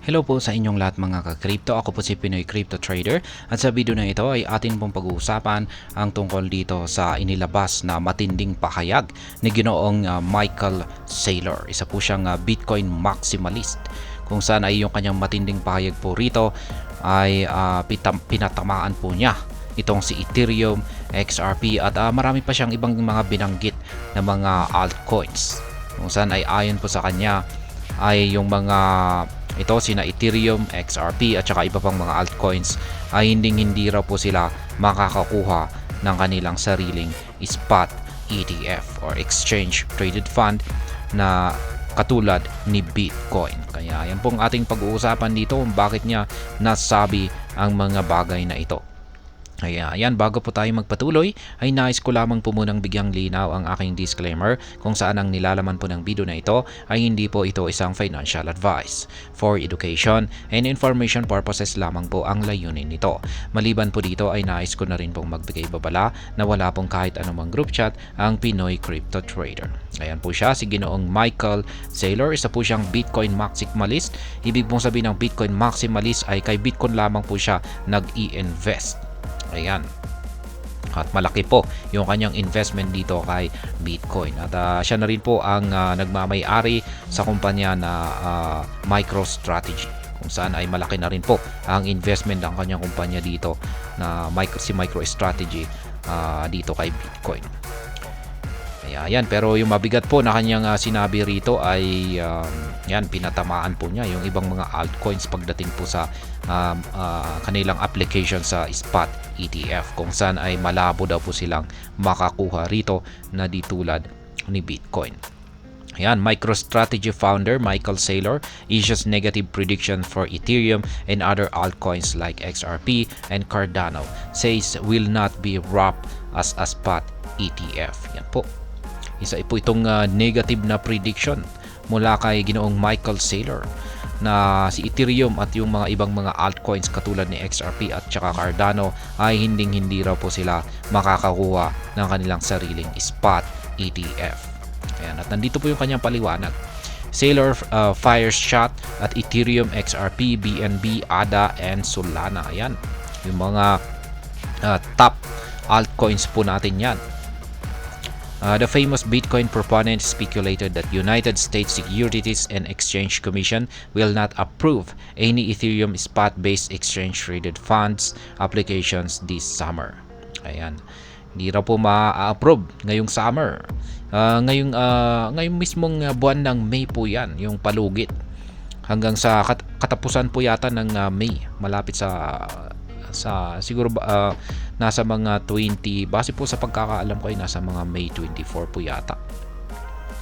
Hello po sa inyong lahat mga ka-crypto. Ako po si Pinoy Crypto Trader at sa video na ito ay atin pong pag-uusapan ang tungkol dito sa inilabas na matinding pahayag ni Ginoong Michael Saylor. Isa po siyang Bitcoin maximalist kung saan ay yung kanyang matinding pahayag po rito ay pinatamaan po niya itong si Ethereum, XRP at marami pa siyang ibang mga binanggit na mga altcoins kung saan ay ayon po sa kanya ay yung mga ito sina Ethereum, XRP at saka iba pang mga altcoins ay hindi raw po sila makakakuha ng kanilang sariling spot ETF or exchange traded fund na katulad ni Bitcoin. Kaya yan pong ating pag-uusapan dito kung bakit niya nasabi ang mga bagay na ito. Kaya yan, bago po tayo magpatuloy ay nais ko lamang po munang bigyang linaw ang aking disclaimer kung saan ang nilalaman po ng video na ito ay hindi po ito isang financial advice. For education and information purposes lamang po ang layunin nito. Maliban po dito ay nais ko na rin pong magbigay babala na wala pong kahit anumang group chat ang Pinoy Crypto Trader. Ayan po siya, si Ginoong Michael Saylor, isa po siyang Bitcoin maximalist. Ibig pong sabihin ng Bitcoin maximalist ay kay Bitcoin lamang po siya nag-i-invest. Ayan. At malaki po yung kanyang investment dito kay Bitcoin. At siya na rin po ang nagmamay-ari sa kumpanya na MicroStrategy. Kung saan ay malaki na rin po ang investment ng kanyang kumpanya dito na si MicroStrategy dito kay Bitcoin. Ayan, pero yung mabigat po na kanyang sinabi rito ay yan, pinatamaan po niya yung ibang mga altcoins pagdating po sa kanilang application sa spot ETF kung saan ay malabo daw po silang makakuha rito na di tulad ni Bitcoin. Ayan, MicroStrategy founder Michael Saylor issues negative prediction for Ethereum and other altcoins like XRP and Cardano, says will not be wrapped as a spot ETF. Yan po. Isa po itong negative na prediction mula kay Ginoong Michael Saylor na si Ethereum at yung mga ibang mga altcoins katulad ni XRP at saka Cardano ay hindi raw po sila makakakuha ng kanilang sariling spot ETF. Ayan, at nandito po yung kanyang paliwanag. Saylor fires shot at Ethereum, XRP, BNB, ADA, and Solana. Ayan, yung mga top altcoins po natin yan. The famous Bitcoin proponent speculated that United States Securities and Exchange Commission will not approve any Ethereum spot-based exchange-traded funds applications this summer. Ayan. Hindi raw po ma-approve ngayong summer. Ngayong mismong buwan ng May po yan, yung palugit. Hanggang sa katapusan po yata ng May, malapit sa siguro nasa mga 20, base po sa pagkakaalam ko ay nasa mga May 24 po yata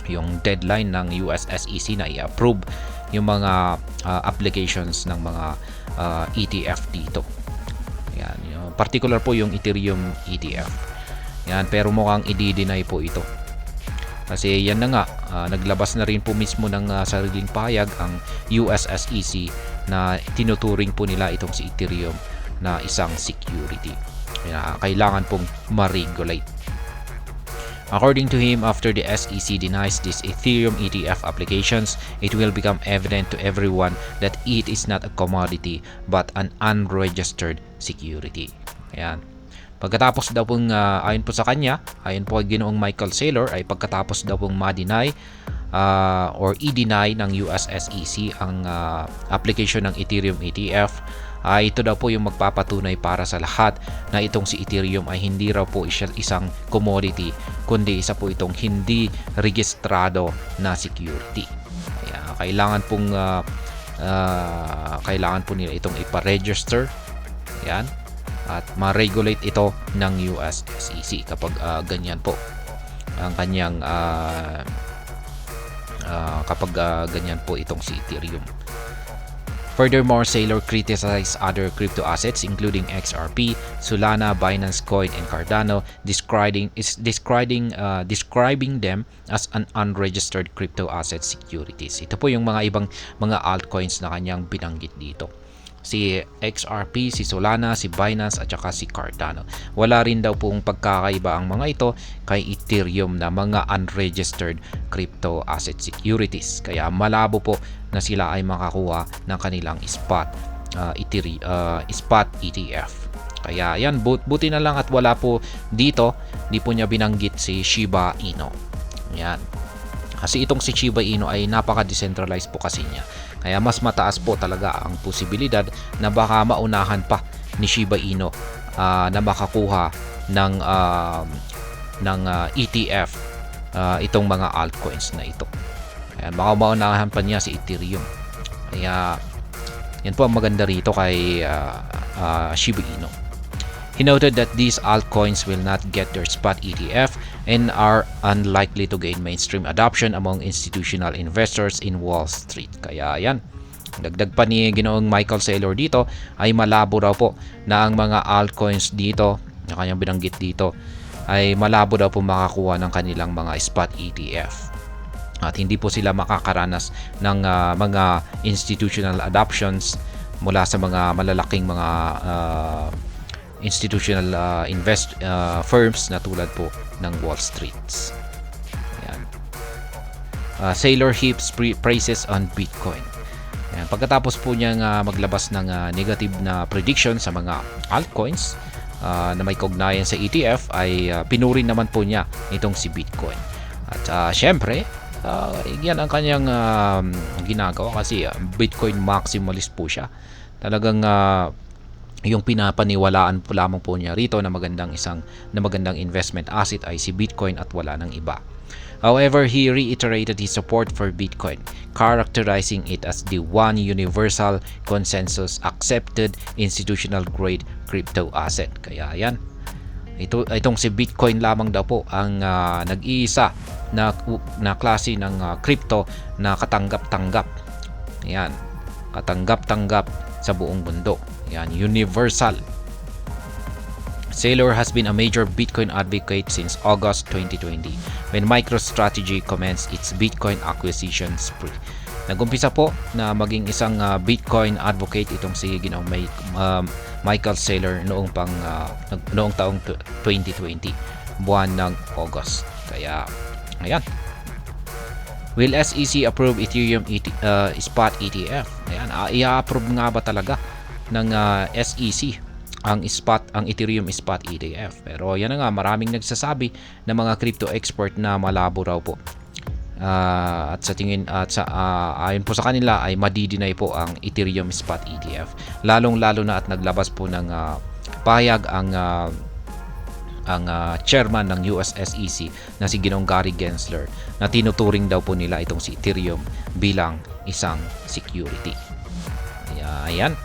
yung deadline ng US SEC na i-approve yung mga applications ng mga ETF dito. Yan, yung particular po yung Ethereum ETF. Yan, pero mukhang i-deny po ito. Kasi yan na nga, naglabas na rin po mismo ng sariling pahayag ang US SEC na tinuturing po nila itong si Ethereum na isang security. Kailangan pong ma-regulate. According to him, after the SEC denies these Ethereum ETF applications, it will become evident to everyone that it is not a commodity but an unregistered security. Ayan. Pagkatapos daw pong, ayon po sa kanya, ayon po kay Ginoong Michael Saylor, ay pagkatapos daw pong ma-deny or i-deny ng US SEC ang application ng Ethereum ETF, ito daw po yung magpapatunay para sa lahat na itong si Ethereum ay hindi raw po isang commodity kundi isa po itong hindi registrado na security. Kaya kailangan po nila itong ipa-register. Yan. At ma-regulate ito ng US SEC kapag ganyan po ang kanyang kapag ganyan po itong si Ethereum. Furthermore, Saylor criticized other crypto assets including XRP, Solana, Binance Coin, and Cardano, describing them as an unregistered crypto asset securities. Ito po yung mga ibang mga altcoins na kanyang binanggit dito. si XRP, si Solana, si Binance at saka si Cardano. Wala rin daw pong pagkakaiba ang mga ito kay Ethereum na mga unregistered crypto asset securities. Kaya malabo po na sila ay makakuha ng kanilang spot ETF. Kaya yan, buti na lang at wala po dito, di po niya binanggit si Shiba Inu. Yan. Kasi itong si Shiba Inu ay napaka-decentralized po kasi niya. Kaya mas mataas po talaga ang posibilidad na baka maunahan pa ni Shiba Inu na makakuha ng ETF itong mga altcoins na ito. Kaya baka maunahan pa niya si Ethereum. Kaya yan po ang maganda rito kay Shiba Inu. He noted that these altcoins will not get their spot ETF and are unlikely to gain mainstream adoption among institutional investors in Wall Street. Kaya yan, dagdag pa ni Ginoong Michael Saylor dito ay malabo raw po na ang mga altcoins dito, na kanyang binanggit dito, ay malabo daw po makakuha ng kanilang mga spot ETF. At hindi po sila makakaranas ng mga institutional adoptions mula sa mga malalaking mga institutional firms na tulad po ng Wall Street. Ayan. Saylor heaps praises on Bitcoin. Ayan. Pagkatapos po niyang maglabas ng negative na prediction sa mga altcoins na may kaugnayan sa ETF, ay pinuri naman po niya itong si Bitcoin. At syempre, yan ang kanyang ginagawa kasi Bitcoin maximalist po siya. Talagang yung pinapaniwalaan po lamang po niya rito na magandang investment asset ay si Bitcoin at wala nang iba. However, he reiterated his support for Bitcoin, characterizing it as the one universal consensus accepted institutional grade crypto asset. Kaya yan, itong si Bitcoin lamang daw po ang nag-iisa na klase ng crypto na katanggap-tanggap. Yan, katanggap-tanggap sa buong mundo. Yan, universal. Saylor has been a major Bitcoin advocate since August 2020 when MicroStrategy commenced its Bitcoin acquisition spree. Nagumpisa po na maging isang Bitcoin advocate itong si Ginoong Michael Saylor noong taong 2020, buwan ng August. Kaya ayan. Will SEC approve Ethereum spot ETF? Ayan, i-approve nga ba talaga ng SEC ang Ethereum spot ETF? Pero yan na nga, maraming nagsasabi ng mga crypto expert na malabo raw po. At sa tingin ayon po sa kanila ay madi-deny po ang Ethereum spot ETF. Lalong-lalo na at naglabas po ng pahayag ang chairman ng US SEC na si Ginoong Gary Gensler na tinuturing daw po nila itong si Ethereum bilang isang security. Ayan.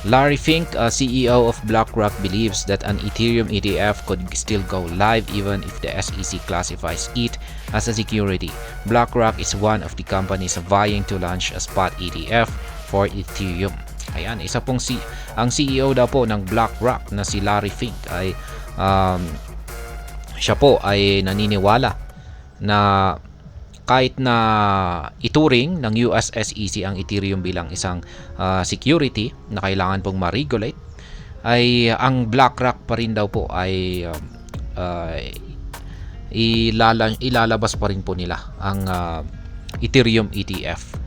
Larry Fink, CEO of BlackRock, believes that an Ethereum ETF could still go live even if the SEC classifies it as a security. BlackRock is one of the companies vying to launch a spot ETF for Ethereum. Ayan, isa pong ang CEO daw po ng BlackRock na si Larry Fink ay siya po ay naniniwala na kahit na ituring ng US SEC ang Ethereum bilang isang security na kailangan pong ma-regulate, ay ang BlackRock pa rin daw po ay ilalabas pa rin po nila ang Ethereum ETF.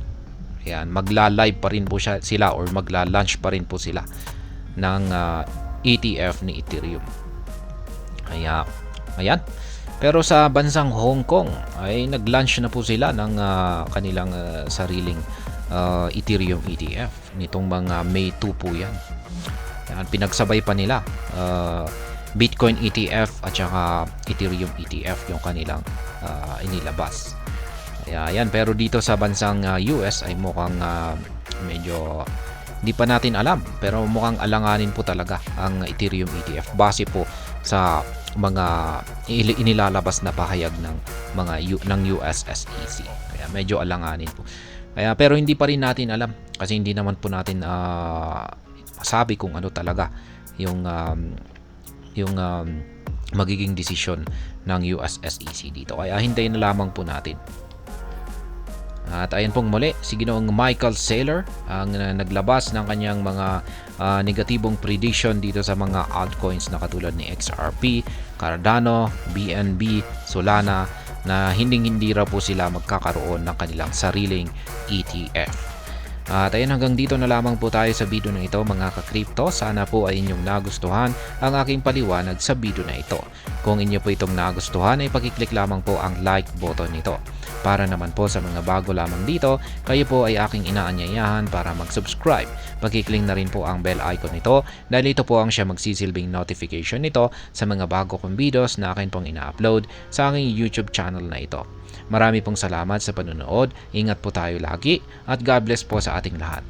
Ayan, magla-live pa rin po sila or magla-launch pa rin po sila ng ETF ni Ethereum. Kaya ayan. Pero sa bansang Hong Kong ay nag-launch na po sila ng kanilang sariling Ethereum ETF. Nitong mga May 2 po yan. Pinagsabay pa nila Bitcoin ETF at saka Ethereum ETF yung kanilang inilabas. Kaya yan, pero dito sa bansang US ay mukhang medyo di pa natin alam, pero mukhang alanganin po talaga ang Ethereum ETF base po sa mga inilalabas na pahayag ng US SEC. Kaya medyo alanganin po. Kaya pero hindi pa rin natin alam kasi hindi naman po natin masabi kung ano talaga yung magiging desisyon ng US SEC dito. Kaya hintayin na lamang po natin. At ayan pong muli, si Ginoong Michael Saylor ang naglabas ng kanyang mga negatibong prediction dito sa mga altcoins na katulad ni XRP, Cardano, BNB, Solana na hindi raw po sila magkakaroon ng kanilang sariling ETF. At ayun, hanggang dito na lamang po tayo sa video na ito mga ka-crypto. Sana po ay inyong nagustuhan ang aking paliwanag sa video na ito. Kung inyo po itong nagustuhan ay pakiclick lamang po ang like button nito. Para naman po sa mga bago lamang dito, kayo po ay aking inaanyayahan para mag-subscribe. Pakiclick na rin po ang bell icon nito dahil ito po ang siya magsisilbing notification nito sa mga bago kong videos na akin pong ina-upload sa aking YouTube channel na ito. Marami pong salamat sa panonood, ingat po tayo lagi at God bless po sa ating lahat.